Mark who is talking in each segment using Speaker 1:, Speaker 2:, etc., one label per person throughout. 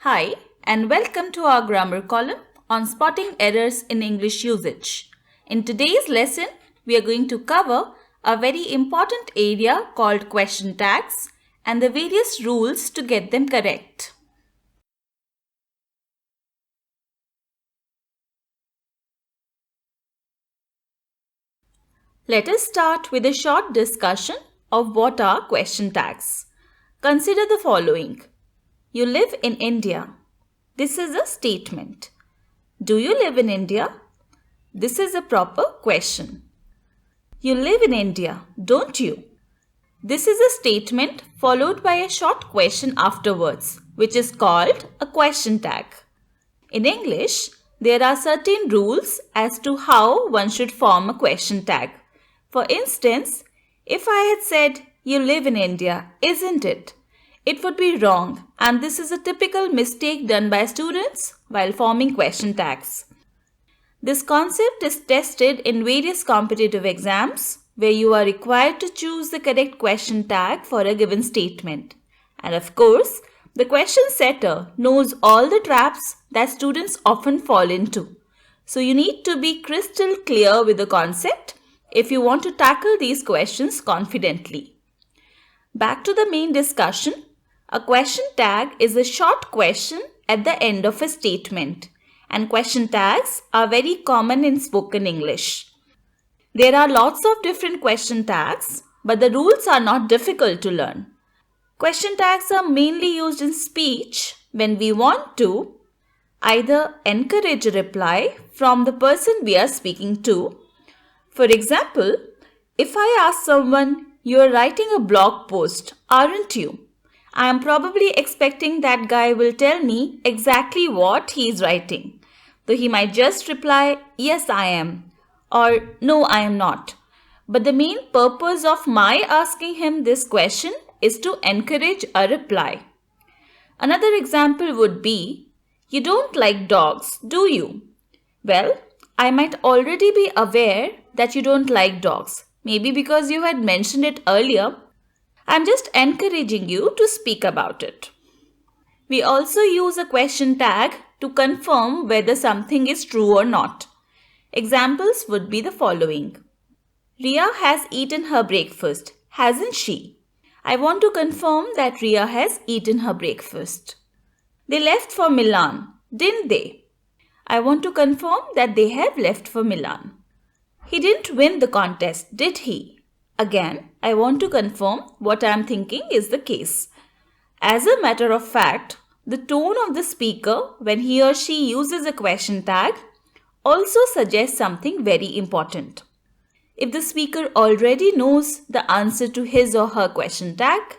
Speaker 1: Hi, and welcome to our grammar column on spotting errors in English usage. In today's lesson, we are going to cover a very important area called question tags and the various rules to get them correct. Let us start with a short discussion of what are question tags. Consider the following. You live in India. This is a statement. Do you live in India? This is a proper question. You live in India, don't you? This is a statement followed by a short question afterwards, which is called a question tag. In English, there are certain rules as to how one should form a question tag. For instance, if I had said, "You live in India, isn't it?" it would be wrong, and this is a typical mistake done by students while forming question tags. This concept is tested in various competitive exams where you are required to choose the correct question tag for a given statement. And of course, the question setter knows all the traps that students often fall into. So you need to be crystal clear with the concept if you want to tackle these questions confidently. Back to the main discussion. A question tag is a short question at the end of a statement, and question tags are very common in spoken English. There are lots of different question tags, but the rules are not difficult to learn. Question tags are mainly used in speech when we want to either encourage a reply from the person we are speaking to. For example, if I ask someone, "You are writing a blog post, aren't you?" I am probably expecting that guy will tell me exactly what he is writing, though he might just reply, "Yes, I am," or "No, I am not." But the main purpose of my asking him this question is to encourage a reply. Another example would be, "You don't like dogs, do you?" Well, I might already be aware that you don't like dogs, maybe because you had mentioned it earlier. I'm just encouraging you to speak about it. We also use a question tag to confirm whether something is true or not. Examples would be the following. Ria has eaten her breakfast, hasn't she? I want to confirm that Ria has eaten her breakfast. They left for Milan, didn't they? I want to confirm that they have left for Milan. He didn't win the contest, did he? Again, I want to confirm what I am thinking is the case. As a matter of fact, the tone of the speaker when he or she uses a question tag also suggests something very important. If the speaker already knows the answer to his or her question tag,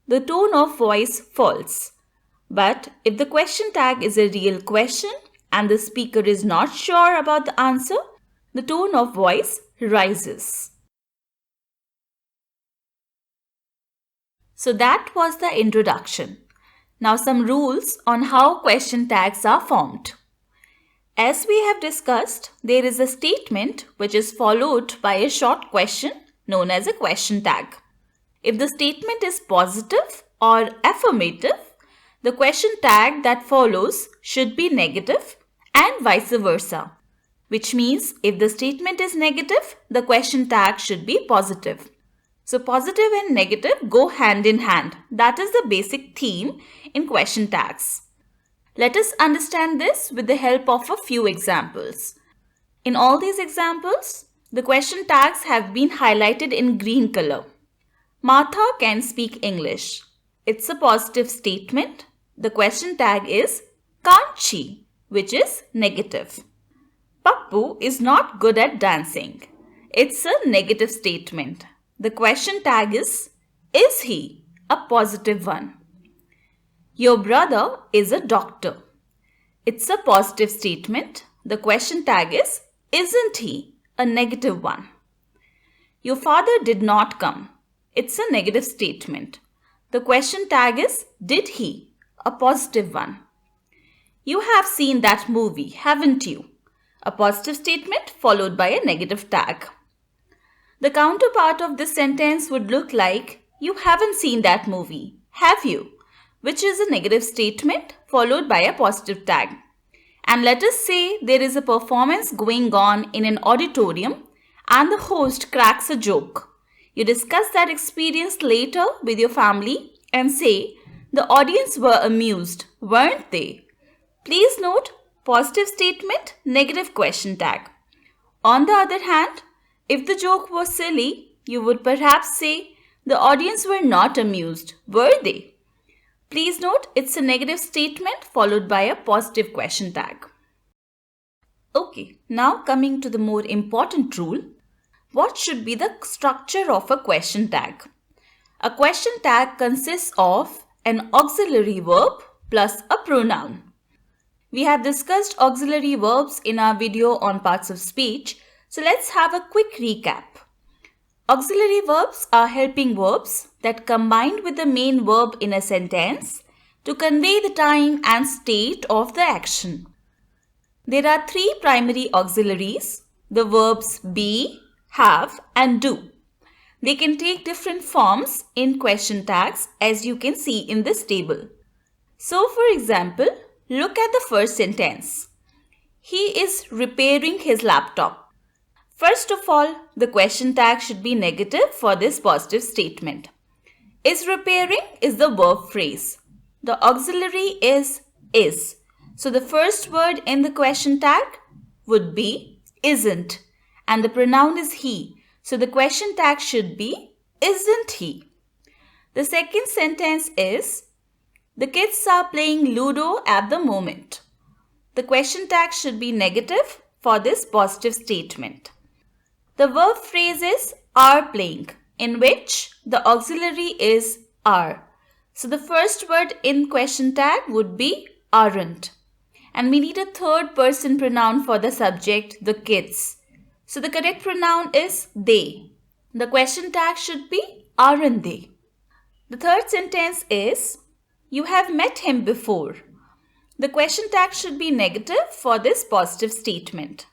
Speaker 1: the tone of voice falls. But if the question tag is a real question and the speaker is not sure about the answer, the tone of voice rises. So that was the introduction. Now some rules on how question tags are formed. As we have discussed, there is a statement which is followed by a short question known as a question tag. If the statement is positive or affirmative, the question tag that follows should be negative and vice versa, which means if the statement is negative, the question tag should be positive. So positive and negative go hand in hand. That is the basic theme in question tags. Let us understand this with the help of a few examples. In all these examples, the question tags have been highlighted in green color. Martha can speak English. It's a positive statement. The question tag is can't she, which is negative. Pappu is not good at dancing. It's a negative statement. The question tag is he, a positive one. Your brother is a doctor. It's a positive statement. The question tag is isn't he, a negative one. Your father did not come. It's a negative statement. The question tag is did he, a positive one. You have seen that movie, haven't you? A positive statement followed by a negative tag. The counterpart of this sentence would look like, you haven't seen that movie, have you? which is a negative statement followed by a positive tag. And let us say there is a performance going on in an auditorium and the host cracks a joke. You discuss that experience later with your family and say, the audience were amused, weren't they? Please note, positive statement, negative question tag. On the other hand, if the joke was silly, you would perhaps say, the audience were not amused, were they? Please note, it's a negative statement followed by a positive question tag. Okay, now coming to the more important rule. What should be the structure of a question tag? A question tag consists of an auxiliary verb plus a pronoun. We have discussed auxiliary verbs in our video on parts of speech, so let's have a quick recap. Auxiliary verbs are helping verbs that combine with the main verb in a sentence to convey the time and state of the action. There are three primary auxiliaries, the verbs be, have and do. They can take different forms in question tags as you can see in this table. So for example, look at the first sentence. He is repairing his laptop. First of all, the question tag should be negative for this positive statement. Is repairing is the verb phrase. The auxiliary is. So the first word in the question tag would be isn't. And the pronoun is he. So the question tag should be isn't he. The second sentence is the kids are playing Ludo at the moment. The question tag should be negative for this positive statement. The verb phrase is are playing, in which the auxiliary is are. So the first word in question tag would be aren't. And we need a third person pronoun for the subject, the kids. So the correct pronoun is they. The question tag should be aren't they. The third sentence is you have met him before. The question tag should be negative for this positive statement.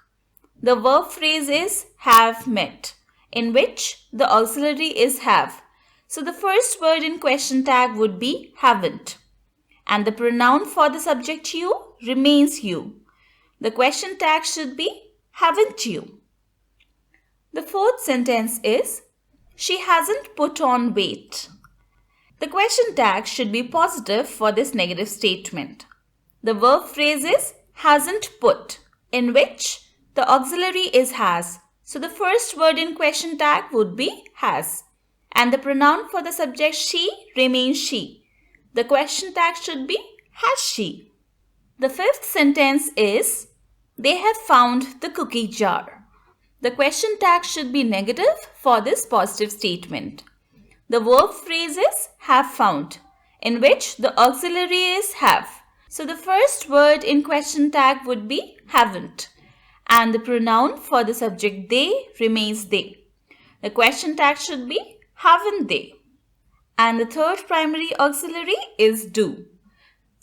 Speaker 1: The verb phrase is have met, in which the auxiliary is have. So the first word in question tag would be haven't. And the pronoun for the subject you remains you. The question tag should be haven't you. The fourth sentence is she hasn't put on weight. The question tag should be positive for this negative statement. The verb phrase is hasn't put, in which the auxiliary is has. So the first word in question tag would be has. And the pronoun for the subject she remains she. The question tag should be has she. The fifth sentence is they have found the cookie jar. The question tag should be negative for this positive statement. The verb phrase is have found, in which the auxiliary is have. So the first word in question tag would be haven't. And the pronoun for the subject they remains they. The question tag should be haven't they. And the third primary auxiliary is do.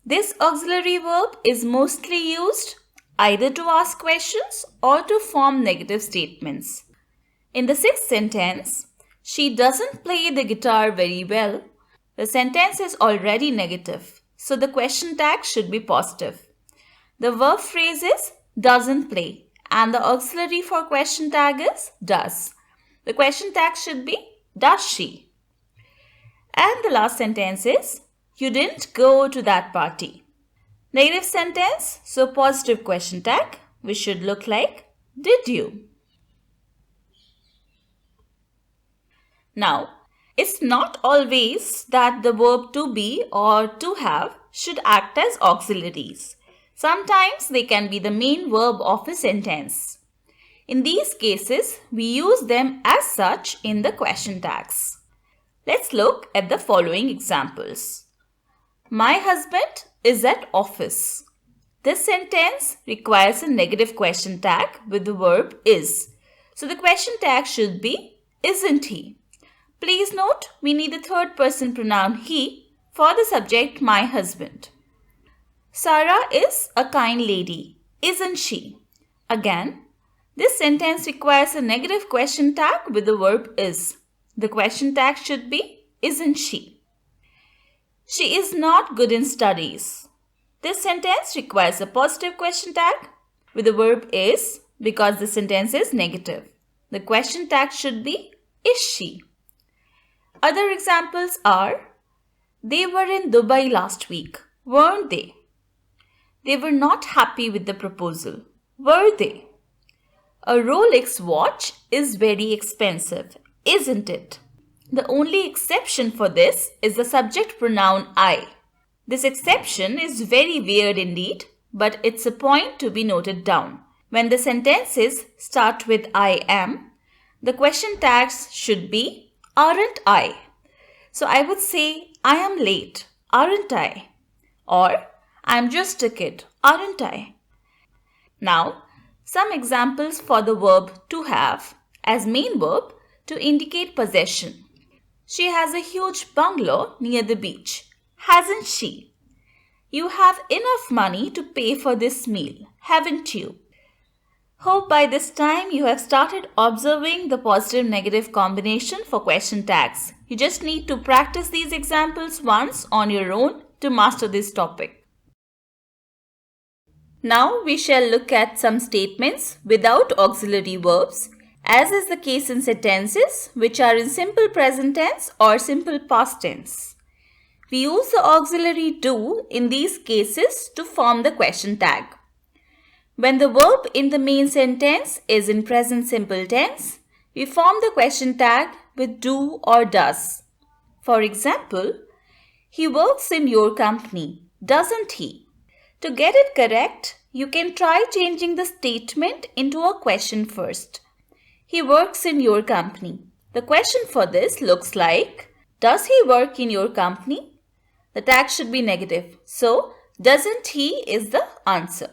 Speaker 1: This auxiliary verb is mostly used either to ask questions or to form negative statements. In the sixth sentence, she doesn't play the guitar very well. The sentence is already negative, so the question tag should be positive. The verb phrase is doesn't play. And the auxiliary for question tag is does. The question tag should be does she. And the last sentence is you didn't go to that party. Negative sentence, so positive question tag, which should look like did you. Now, it's not always that the verb to be or to have should act as auxiliaries. Sometimes they can be the main verb of a sentence. In these cases, we use them as such in the question tags. Let's look at the following examples. My husband is at office. This sentence requires a negative question tag with the verb is. So the question tag should be isn't he. Please note we need the third person pronoun he for the subject my husband. Sarah is a kind lady, isn't she? Again, this sentence requires a negative question tag with the verb is. The question tag should be isn't she. She is not good in studies. This sentence requires a positive question tag with the verb is because the sentence is negative. The question tag should be is she. Other examples are they were in Dubai last week, weren't they? They were not happy with the proposal, were they? A Rolex watch is very expensive, isn't it? The only exception for this is the subject pronoun I. This exception is very weird indeed, but it's a point to be noted down. When the sentences start with I am, the question tags should be aren't I? So I would say I am late, aren't I? Or I'm just a kid, aren't I? Now, some examples for the verb to have as main verb to indicate possession. She has a huge bungalow near the beach, hasn't she? You have enough money to pay for this meal, haven't you? Hope by this time you have started observing the positive-negative combination for question tags. You just need to practice these examples once on your own to master this topic. Now we shall look at some statements without auxiliary verbs, as is the case in sentences which are in simple present tense or simple past tense. We use the auxiliary do in these cases to form the question tag. When the verb in the main sentence is in present simple tense, we form the question tag with do or does. For example, he works in your company, doesn't he? To get it correct, you can try changing the statement into a question first. He works in your company. The question for this looks like, does he work in your company? The tag should be negative. So, doesn't he is the answer.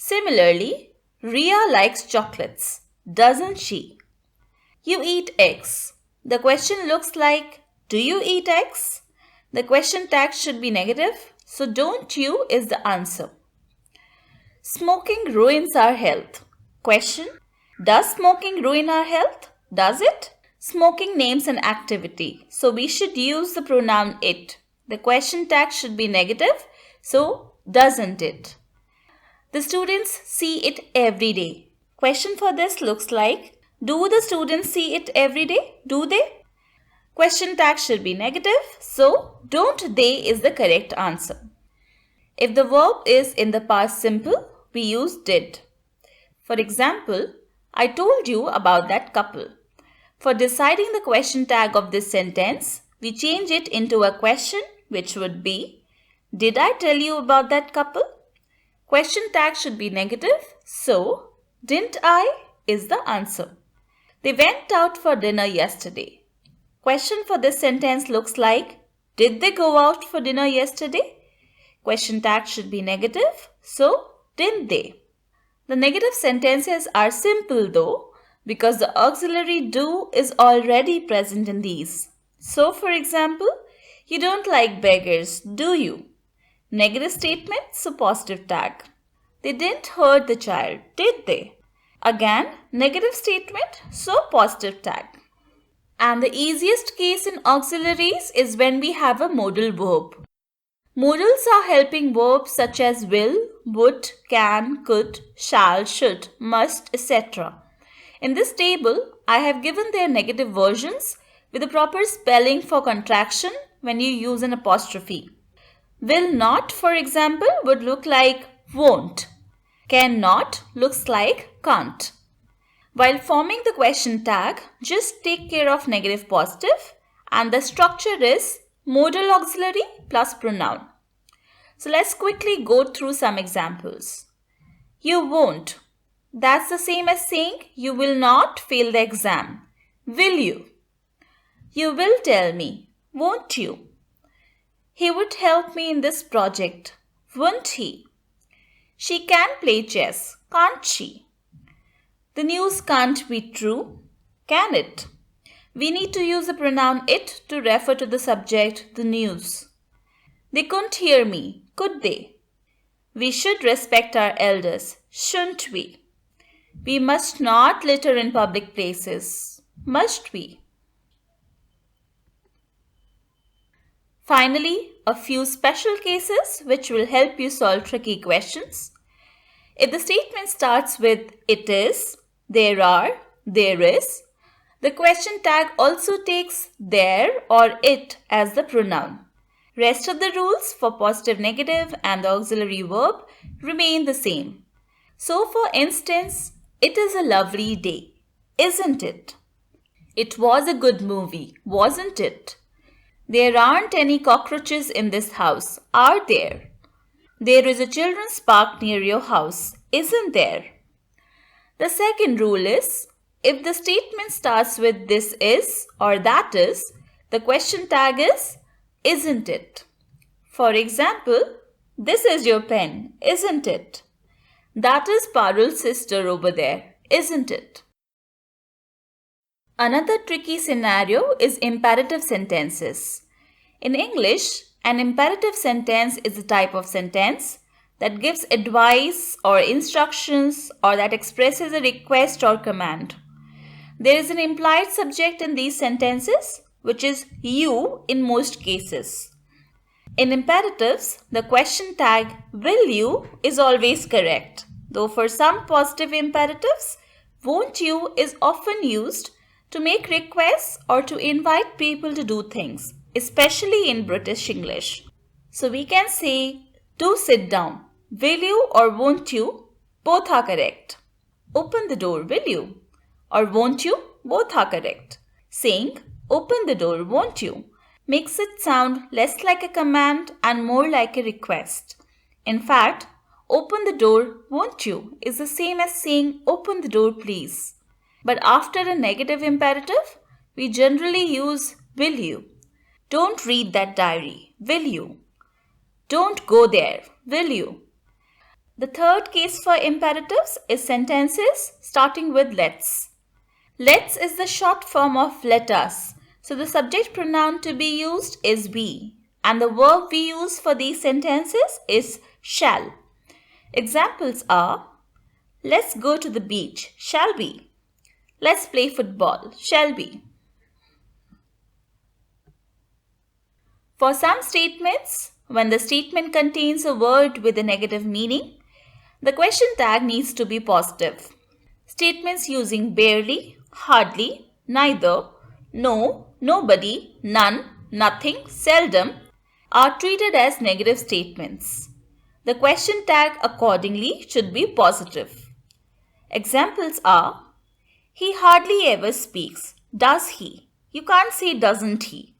Speaker 1: Similarly, Ria likes chocolates, doesn't she? You eat eggs. The question looks like, do you eat eggs? The question tag should be negative, so don't you is the answer. Smoking ruins our health. Question, does smoking ruin our health? Does it? Smoking names an activity, so we should use the pronoun it. The question tag should be negative, so doesn't it? The students see it every day. Question for this looks like, do the students see it every day? Do they? Question tag should be negative, so don't they is the correct answer. If the verb is in the past simple, we use did. For example, I told you about that couple. For deciding the question tag of this sentence, we change it into a question which would be, did I tell you about that couple? Question tag should be negative, so didn't I is the answer. They went out for dinner yesterday. Question for this sentence looks like, did they go out for dinner yesterday? Question tag should be negative, so didn't they? The negative sentences are simple though, because the auxiliary do is already present in these. So for example, you don't like beggars, do you? Negative statement, so positive tag. They didn't hurt the child, did they? Again, negative statement, so positive tag. And the easiest case in auxiliaries is when we have a modal verb. Modals are helping verbs such as will, would, can, could, shall, should, must, etc. In this table, I have given their negative versions with the proper spelling for contraction when you use an apostrophe. Will not, for example, would look like won't. Cannot looks like can't. While forming the question tag, just take care of negative positive and the structure is modal auxiliary plus pronoun. So let's quickly go through some examples. You won't. That's the same as saying you will not fail the exam. Will you? You will tell me, won't you? He would help me in this project, won't he? She can play chess, can't she? The news can't be true, can it? We need to use the pronoun it to refer to the subject, the news. They couldn't hear me, could they? We should respect our elders, shouldn't we? We must not litter in public places, must we? Finally, a few special cases which will help you solve tricky questions. If the statement starts with it is, there are, there is, the question tag also takes there or it as the pronoun. Rest of the rules for positive, negative and the auxiliary verb remain the same. So for instance, it is a lovely day, isn't it? It was a good movie, wasn't it? There aren't any cockroaches in this house, are there? There is a children's park near your house, isn't there? The second rule is, if the statement starts with this is or that is, the question tag is, isn't it? For example, this is your pen, isn't it? That is Parul's sister over there, isn't it? Another tricky scenario is imperative sentences. In English, an imperative sentence is a type of sentence that gives advice or instructions or that expresses a request or command. There is an implied subject in these sentences, which is you in most cases. In imperatives, the question tag will you is always correct, though for some positive imperatives, won't you is often used to make requests or to invite people to do things, especially in British English. So we can say, do sit down. Will you or won't you? Both are correct. Open the door, will you? Or won't you? Both are correct. Saying, open the door, won't you? Makes it sound less like a command and more like a request. In fact, open the door, won't you? Is the same as saying, open the door, please. But after a negative imperative, we generally use will you. Don't read that diary, will you? Don't go there, will you? The third case for imperatives is sentences starting with let's. Let's is the short form of let us, so the subject pronoun to be used is we, and the verb we use for these sentences is shall. Examples are, let's go to the beach, shall we? Let's play football, shall we? For some statements, when the statement contains a word with a negative meaning, the question tag needs to be positive. Statements using barely, hardly, neither, no, nobody, none, nothing, seldom are treated as negative statements. The question tag accordingly should be positive. Examples are, he hardly ever speaks. Does he? You can't say doesn't he.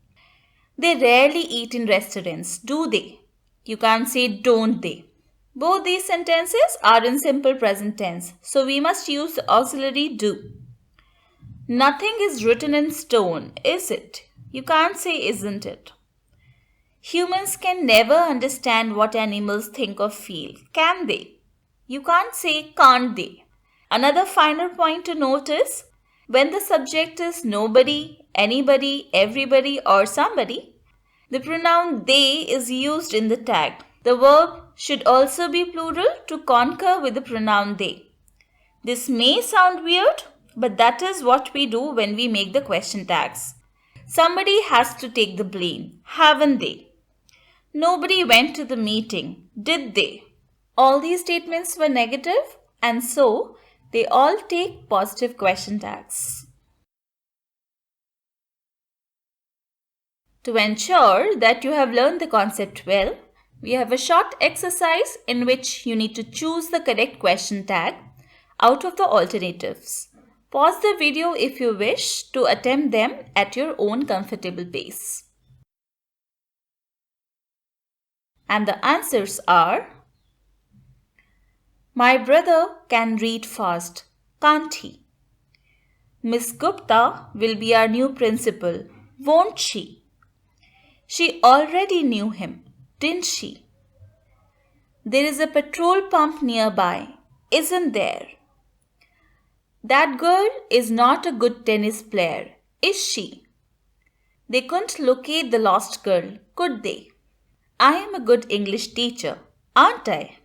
Speaker 1: They rarely eat in restaurants, do they? You can't say don't they. Both these sentences are in simple present tense, so we must use the auxiliary do. Nothing is written in stone, is it? You can't say isn't it. Humans can never understand what animals think or feel, can they? You can't say can't they. Another final point to note is, when the subject is nobody, anybody, everybody or somebody, the pronoun they is used in the tag. The verb should also be plural to concur with the pronoun they. This may sound weird, but that is what we do when we make the question tags. Somebody has to take the blame, haven't they? Nobody went to the meeting, did they? All these statements were negative, and so they all take positive question tags. To ensure that you have learned the concept well, we have a short exercise in which you need to choose the correct question tag out of the alternatives. Pause the video if you wish to attempt them at your own comfortable pace. And the answers are, my brother can read fast, can't he? Miss Gupta will be our new principal, won't she? She already knew him, didn't she? There is a petrol pump nearby, isn't there? That girl is not a good tennis player, is she? They couldn't locate the lost girl, could they? I am a good English teacher, aren't I?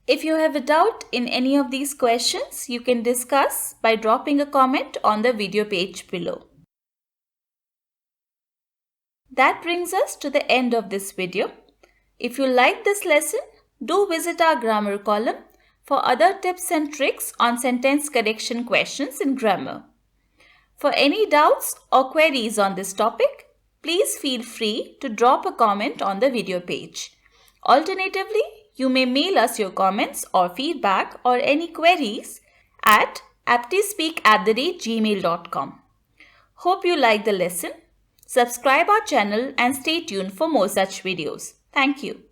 Speaker 1: If you have a doubt in any of these questions, you can discuss by dropping a comment on the video page below. That brings us to the end of this video. If you like this lesson, do visit our grammar column for other tips and tricks on sentence correction questions in grammar. For any doubts or queries on this topic, please feel free to drop a comment on the video page. Alternatively, you may mail us your comments or feedback or any queries at aptispeak@gmail.com. Hope you like the lesson. Subscribe our channel and stay tuned for more such videos. Thank you.